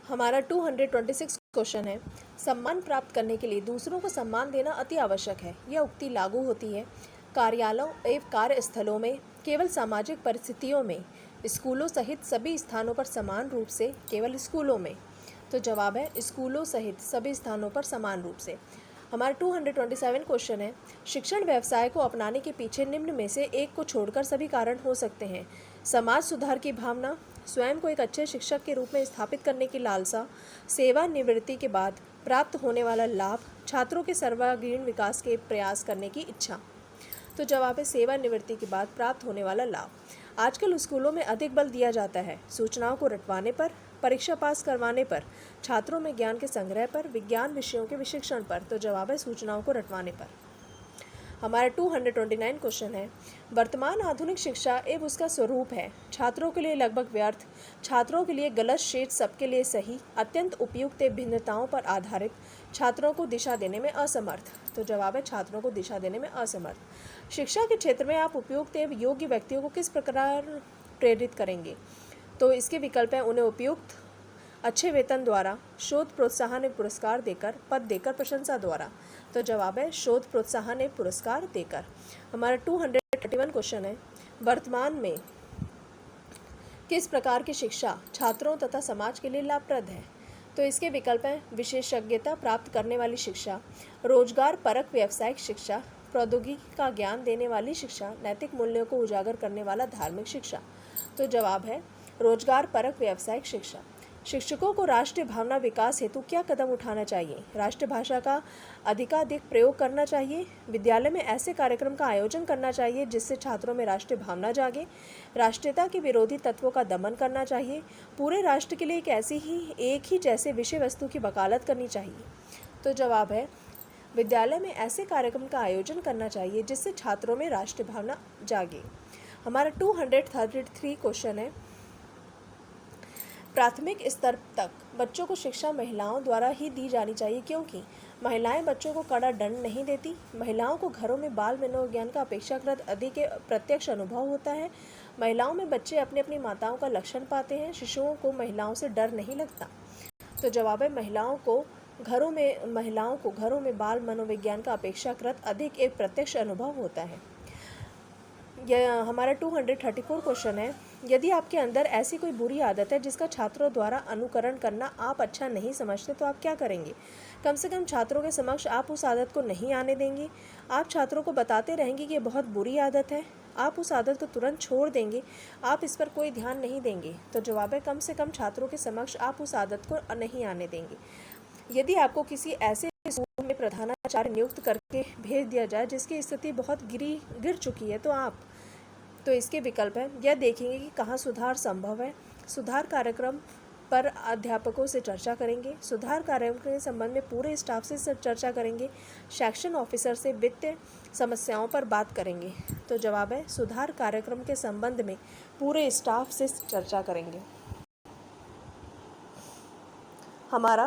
हमारा 226 क्वेश्चन है, सम्मान प्राप्त करने के लिए दूसरों को सम्मान देना अति आवश्यक है। यह उक्ति लागू होती है कार्यालयों एवं कार्यस्थलों में, केवल सामाजिक परिस्थितियों में, स्कूलों सहित सभी स्थानों पर समान रूप से, केवल स्कूलों में। तो जवाब है स्कूलों सहित सभी स्थानों पर समान रूप से। हमारा 227 क्वेश्चन है, शिक्षण व्यवसाय को अपनाने के पीछे निम्न में से एक को छोड़कर सभी कारण हो सकते हैं। समाज सुधार की भावना, स्वयं को एक अच्छे शिक्षक के रूप में स्थापित करने की लालसा, सेवानिवृत्ति के बाद प्राप्त होने वाला लाभ, छात्रों के सर्वांगीण विकास के प्रयास करने की इच्छा। तो जवाब है सेवानिवृत्ति के बाद प्राप्त होने वाला लाभ। आजकल स्कूलों में अधिक बल दिया जाता है सूचनाओं को रटवाने पर, परीक्षा पास करवाने पर, छात्रों में ज्ञान के संग्रह पर, विज्ञान विषयों के विशिक्षण पर। तो जवाब है सूचनाओं को रटवाने पर। हमारा 229 क्वेश्चन है, वर्तमान आधुनिक शिक्षा एवं उसका स्वरूप है छात्रों के लिए लगभग व्यर्थ, छात्रों के लिए गलत, शेष सबके लिए सही, अत्यंत उपयुक्त भिन्नताओं पर आधारित, छात्रों को दिशा देने में असमर्थ। तो जवाब है छात्रों को दिशा देने में असमर्थ। शिक्षा के क्षेत्र में आप उपयुक्त एवं योग्य व्यक्तियों को किस प्रकार प्रेरित करेंगे? तो इसके विकल्प हैं उन्हें उपयुक्त, अच्छे वेतन द्वारा, शोध प्रोत्साहन एवं पुरस्कार देकर, पद देकर, प्रशंसा द्वारा। तो जवाब है शोध प्रोत्साहन एवं पुरस्कार देकर। हमारा 231 क्वेश्चन है, वर्तमान में किस प्रकार की शिक्षा छात्रों तथा समाज के लिए लाभप्रद है? तो इसके विकल्प हैं विशेषज्ञता प्राप्त करने वाली शिक्षा, रोजगार परक व्यावसायिक शिक्षा, प्रौद्योगिकी का ज्ञान देने वाली शिक्षा, नैतिक मूल्यों को उजागर करने वाला धार्मिक शिक्षा। तो जवाब है रोजगार परक व्यावसायिक शिक्षा। शिक्षकों को राष्ट्रीय भावना विकास हेतु क्या कदम उठाना चाहिए? राष्ट्रभाषा का अधिकाधिक प्रयोग करना चाहिए, विद्यालय में ऐसे कार्यक्रम का आयोजन करना चाहिए जिससे छात्रों में राष्ट्रीय भावना जागे, राष्ट्रीयता के विरोधी तत्वों का दमन करना चाहिए, पूरे राष्ट्र के लिए एक ही जैसे विषय वस्तु की वकालत करनी चाहिए। तो जवाब है विद्यालय में ऐसे कार्यक्रम का आयोजन करना चाहिए जिससे छात्रों में राष्ट्रीय भावना जागे। हमारा 233 क्वेश्चन है, प्राथमिक स्तर तक बच्चों को शिक्षा महिलाओं द्वारा ही दी जानी चाहिए क्योंकि महिलाएं बच्चों को कड़ा दंड नहीं देती, महिलाओं को घरों में बाल मनोविज्ञान का अपेक्षाकृत अधिक प्रत्यक्ष अनुभव होता है, महिलाओं में बच्चे अपनी अपनी माताओं का लक्षण पाते हैं, शिशुओं को महिलाओं से डर नहीं लगता। तो जवाब है महिलाओं को घरों में बाल मनोविज्ञान का अपेक्षाकृत अधिक एक प्रत्यक्ष अनुभव होता है। यह हमारा 234 क्वेश्चन है, यदि आपके अंदर ऐसी कोई बुरी आदत है जिसका छात्रों द्वारा अनुकरण करना आप अच्छा नहीं समझते तो आप क्या करेंगे? कम से कम छात्रों के समक्ष आप उस आदत को नहीं आने देंगे, आप छात्रों को बताते रहेंगे कि ये बहुत बुरी आदत है, आप उस आदत को तुरंत छोड़ देंगे, आप इस पर कोई ध्यान नहीं देंगे। तो जवाब है कम से कम छात्रों के समक्ष आप उस आदत को नहीं आने देंगे। यदि आपको किसी ऐसे स्कूल में प्रधानाचार्य नियुक्त करके भेज दिया जाए जिसकी स्थिति बहुत गिर चुकी है तो इसके विकल्प हैं, यह देखेंगे कि कहाँ सुधार संभव है, सुधार कार्यक्रम पर अध्यापकों से चर्चा करेंगे, सुधार कार्यक्रम के संबंध में पूरे स्टाफ से चर्चा करेंगे, सेक्शन ऑफिसर से वित्तीय समस्याओं पर बात करेंगे। तो जवाब है सुधार कार्यक्रम के संबंध में पूरे स्टाफ से चर्चा करेंगे। हमारा